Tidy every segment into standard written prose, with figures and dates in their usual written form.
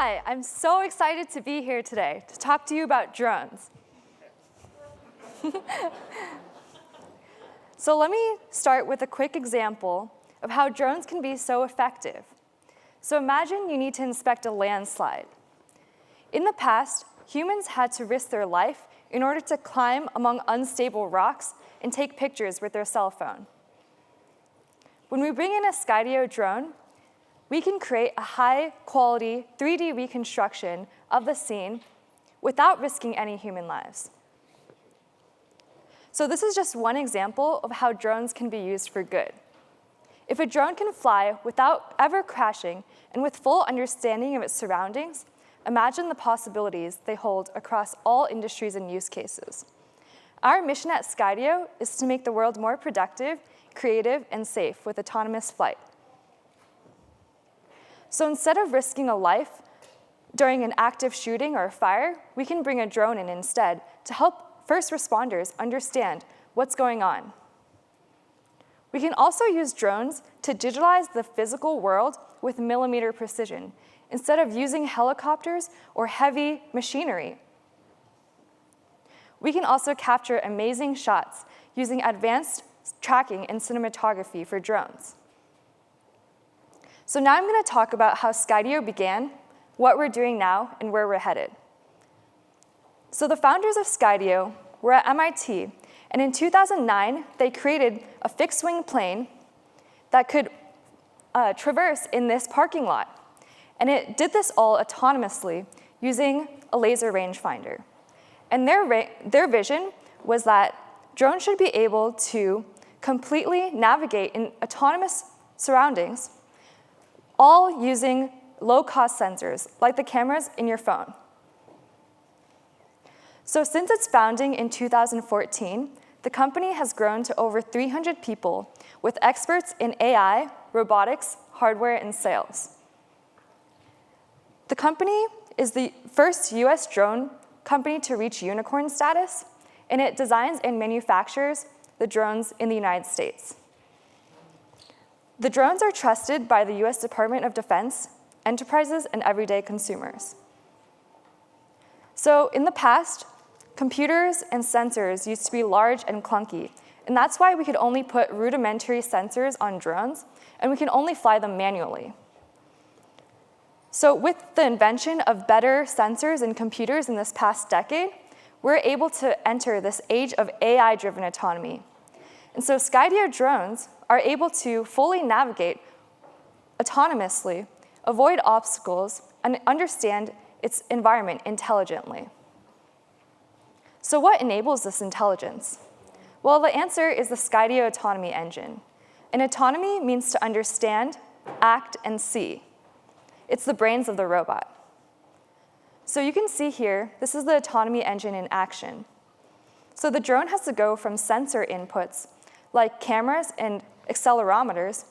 Hi, I'm so excited to be here today to talk to you about drones. So let me start with a quick example of how drones can be so effective. So imagine you need to inspect a landslide. In the past, humans had to risk their life in order to climb among unstable rocks and take pictures with their cell phone. When we bring in a Skydio drone, we can create a high-quality 3D reconstruction of the scene without risking any human lives. So this is just one example of how drones can be used for good. If a drone can fly without ever crashing and with full understanding of its surroundings, imagine the possibilities they hold across all industries and use cases. Our mission at Skydio is to make the world more productive, creative, and safe with autonomous flight. So instead of risking a life during an active shooting or a fire, we can bring a drone in instead to help first responders understand what's going on. We can also use drones to digitalize the physical world with millimeter precision, instead of using helicopters or heavy machinery. We can also capture amazing shots using advanced tracking and cinematography for drones. So now I'm going to talk about how Skydio began, what we're doing now, and where we're headed. So the founders of Skydio were at MIT, and in 2009, they created a fixed-wing plane that could traverse in this parking lot. And it did this all autonomously using a laser rangefinder. And their vision was that drones should be able to completely navigate in autonomous surroundings, all using low-cost sensors, like the cameras in your phone. So since its founding in 2014, the company has grown to over 300 people with experts in AI, robotics, hardware, and sales. The company is the first US drone company to reach unicorn status, and it designs and manufactures the drones in the United States. The drones are trusted by the US Department of Defense, enterprises, and everyday consumers. So in the past, computers and sensors used to be large and clunky, and that's why we could only put rudimentary sensors on drones, and we can only fly them manually. So with the invention of better sensors and computers in this past decade, we're able to enter this age of AI-driven autonomy. And so Skydio drones are able to fully navigate autonomously, avoid obstacles, and understand its environment intelligently. So what enables this intelligence? Well, the answer is the Skydio Autonomy engine. And autonomy means to understand, act, and see. It's the brains of the robot. So you can see here, this is the autonomy engine in action. So the drone has to go from sensor inputs, like cameras and accelerometers,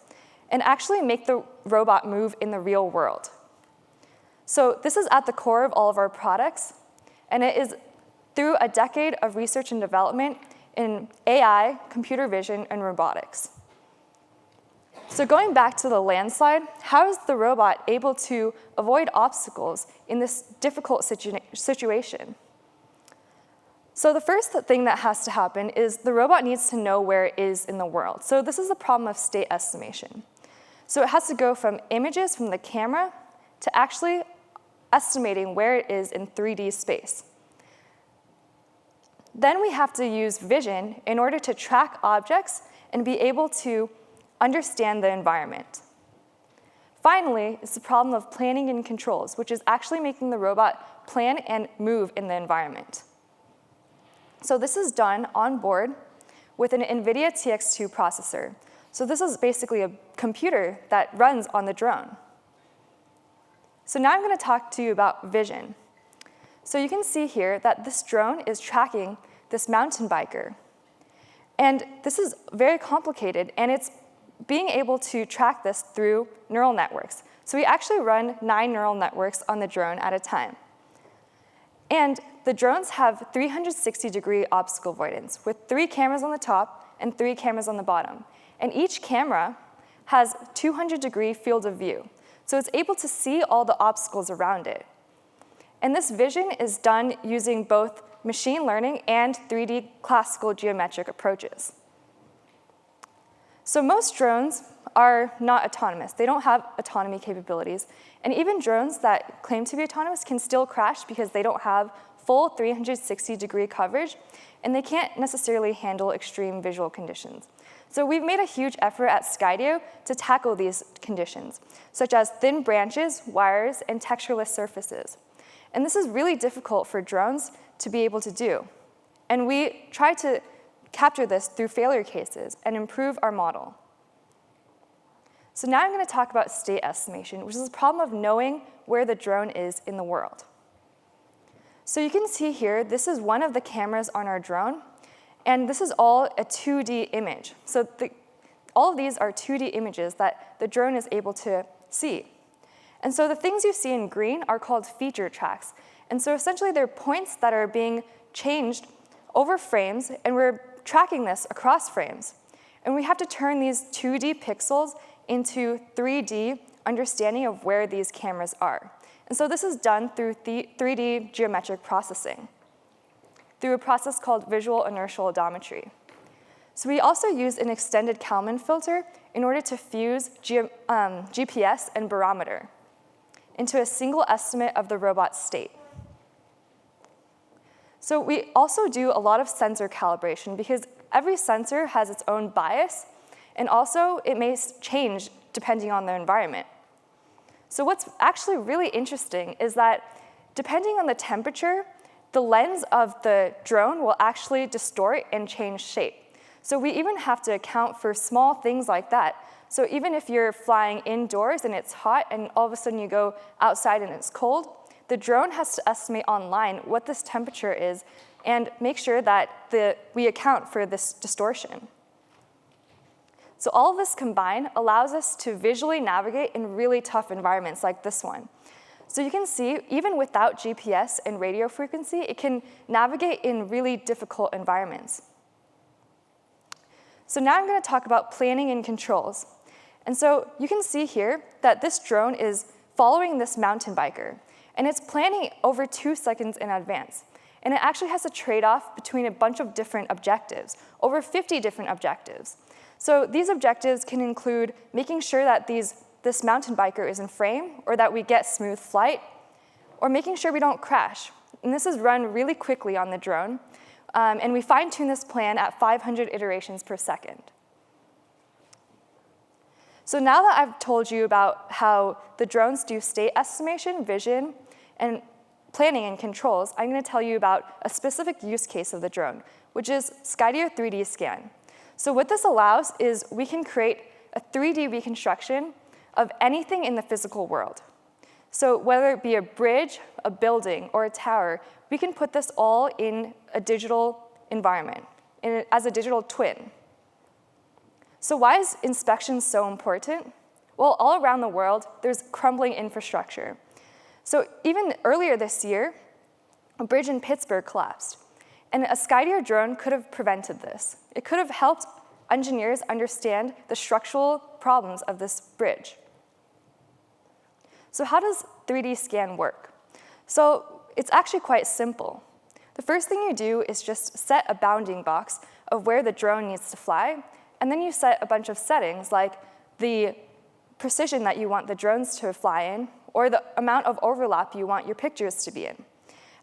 and actually make the robot move in the real world. So this is at the core of all of our products, and it is through a decade of research and development in AI, computer vision, and robotics. So going back to the landslide, how is the robot able to avoid obstacles in this difficult situation? So the first thing that has to happen is the robot needs to know where it is in the world. So this is the problem of state estimation. So it has to go from images from the camera to actually estimating where it is in 3D space. Then we have to use vision in order to track objects and be able to understand the environment. Finally, it's the problem of planning and controls, which is actually making the robot plan and move in the environment. So this is done on board with an NVIDIA TX2 processor. So this is basically a computer that runs on the drone. So now I'm going to talk to you about vision. So you can see here that this drone is tracking this mountain biker. And this is very complicated, and it's being able to track this through neural networks. So we actually run 9 neural networks on the drone at a time. And the drones have 360-degree obstacle avoidance with 3 cameras on the top and 3 cameras on the bottom. And each camera has 200-degree field of view. So it's able to see all the obstacles around it. And this vision is done using both machine learning and 3D classical geometric approaches. So most drones are not autonomous. They don't have autonomy capabilities. And even drones that claim to be autonomous can still crash because they don't have full 360-degree coverage, and they can't necessarily handle extreme visual conditions. So we've made a huge effort at Skydio to tackle these conditions, such as thin branches, wires, and textureless surfaces. And this is really difficult for drones to be able to do. And we try to capture this through failure cases and improve our model. So now I'm going to talk about state estimation, which is the problem of knowing where the drone is in the world. So you can see here, this is one of the cameras on our drone, and this is all a 2D image. So all of these are 2D images that the drone is able to see. And so the things you see in green are called feature tracks. And so essentially they're points that are being changed over frames, and we're tracking this across frames. And we have to turn these 2D pixels into 3D understanding of where these cameras are. And so this is done through 3D geometric processing, through a process called visual inertial odometry. So we also use an extended Kalman filter in order to fuse GPS and barometer into a single estimate of the robot's state. So we also do a lot of sensor calibration because every sensor has its own bias, and also it may change depending on the environment. So what's actually really interesting is that depending on the temperature, the lens of the drone will actually distort and change shape. So we even have to account for small things like that. So even if you're flying indoors and it's hot and all of a sudden you go outside and it's cold, the drone has to estimate online what this temperature is and make sure that we account for this distortion. So all of this combined allows us to visually navigate in really tough environments like this one. So you can see, even without GPS and radio frequency, it can navigate in really difficult environments. So now I'm going to talk about planning and controls. And so you can see here that this drone is following this mountain biker, and it's planning over 2 seconds in advance. And it actually has a trade-off between a bunch of different objectives, over 50 different objectives. So these objectives can include making sure that this mountain biker is in frame, or that we get smooth flight, or making sure we don't crash. And this is run really quickly on the drone, and we fine-tune this plan at 500 iterations per second. So now that I've told you about how the drones do state estimation, vision, and planning and controls, I'm going to tell you about a specific use case of the drone, which is Skydio 3D scan. So what this allows is we can create a 3D reconstruction of anything in the physical world. So whether it be a bridge, a building, or a tower, we can put this all in a digital environment, as a digital twin. So why is inspection so important? Well, all around the world, there's crumbling infrastructure. So even earlier this year, a bridge in Pittsburgh collapsed. And a Skydio drone could have prevented this. It could have helped engineers understand the structural problems of this bridge. So how does 3D scan work? So it's actually quite simple. The first thing you do is just set a bounding box of where the drone needs to fly, and then you set a bunch of settings like the precision that you want the drones to fly in, or the amount of overlap you want your pictures to be in.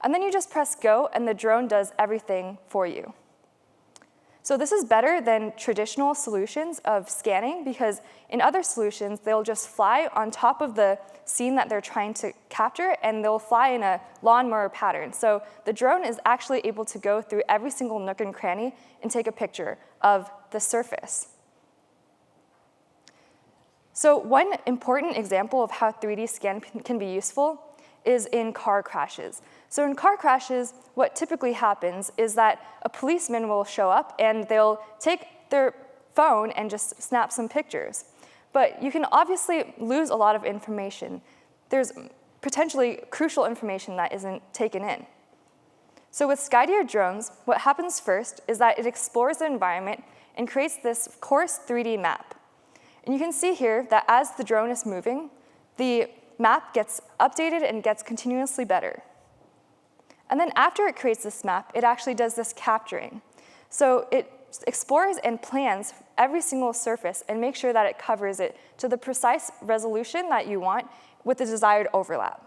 And then you just press go, and the drone does everything for you. So this is better than traditional solutions of scanning, because in other solutions, they'll just fly on top of the scene that they're trying to capture, and they'll fly in a lawnmower pattern. So the drone is actually able to go through every single nook and cranny and take a picture of the surface. So one important example of how 3D scan can be useful is in car crashes. So in car crashes, what typically happens is that a policeman will show up and they'll take their phone and just snap some pictures. But you can obviously lose a lot of information. There's potentially crucial information that isn't taken in. So with Skydio drones, what happens first is that it explores the environment and creates this coarse 3D map. And you can see here that as the drone is moving, the map gets updated and gets continuously better. And then after it creates this map, it actually does this capturing. So it explores and plans every single surface and makes sure that it covers it to the precise resolution that you want with the desired overlap.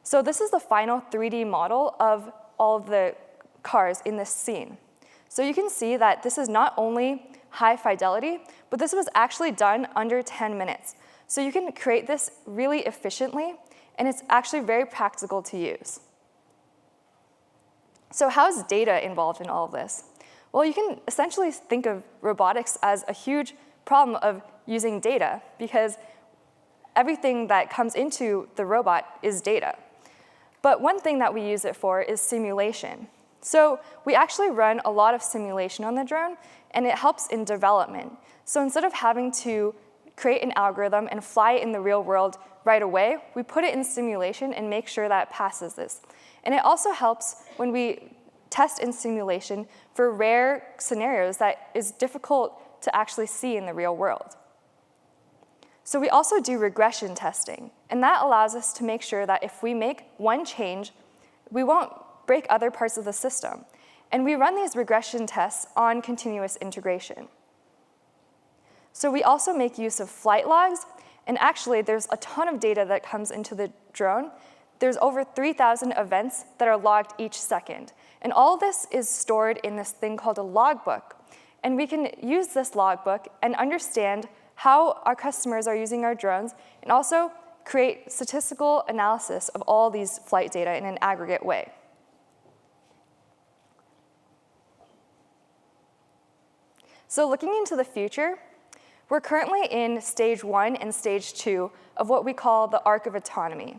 So this is the final 3D model of all of the cars in this scene. So you can see that this is not only high fidelity, but this was actually done under 10 minutes. So you can create this really efficiently, and it's actually very practical to use. So how is data involved in all of this? Well, you can essentially think of robotics as a huge problem of using data, because everything that comes into the robot is data. But one thing that we use it for is simulation. So we actually run a lot of simulation on the drone, and it helps in development. So instead of having to create an algorithm and fly it in the real world right away, we put it in simulation and make sure that it passes this. And it also helps when we test in simulation for rare scenarios that is difficult to actually see in the real world. So we also do regression testing, and that allows us to make sure that if we make one change, we won't break other parts of the system. And we run these regression tests on continuous integration. So we also make use of flight logs, and actually there's a ton of data that comes into the drone. There's over 3,000 events that are logged each second. And all of this is stored in this thing called a logbook. And we can use this logbook and understand how our customers are using our drones, and also create statistical analysis of all these flight data in an aggregate way. So looking into the future, we're currently in stage 1 and stage 2 of what we call the arc of autonomy.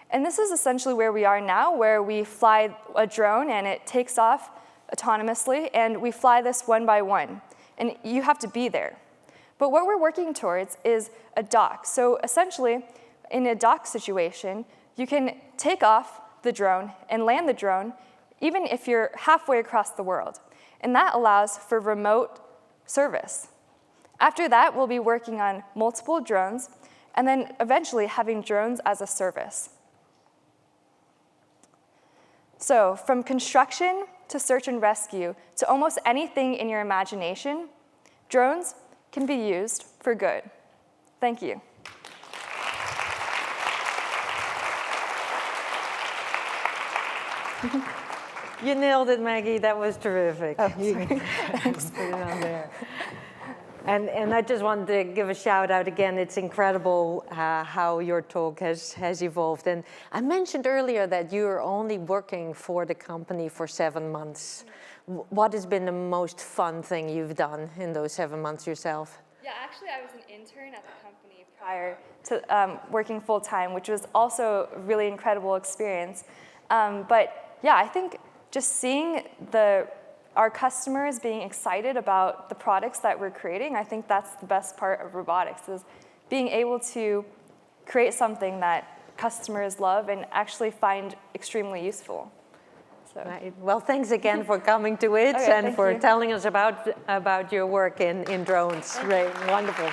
And this is essentially where we are now, where we fly a drone and it takes off autonomously, and we fly this one by one. And you have to be there. But what we're working towards is a dock. So essentially, in a dock situation, you can take off the drone and land the drone, even if you're halfway across the world. And that allows for remote service. After that, we'll be working on multiple drones, and then eventually having drones as a service. So from construction to search and rescue to almost anything in your imagination, drones can be used for good. Thank you. You nailed it, Maggie. That was terrific. Oh, Thanks. Put it on there. And I just wanted to give a shout out again. It's incredible how your talk has evolved. And I mentioned earlier that you're only working for the company for 7 months. What has been the most fun thing you've done in those 7 months yourself? Yeah, actually, I was an intern at the company prior to working full-time, which was also a really incredible experience. But yeah, I think just seeing our customers being excited about the products that we're creating, I think that's the best part of robotics, is being able to create something that customers love and actually find extremely useful. So. Right. Well, thanks again for coming to it and for telling us about your work in drones. Right. Wonderful.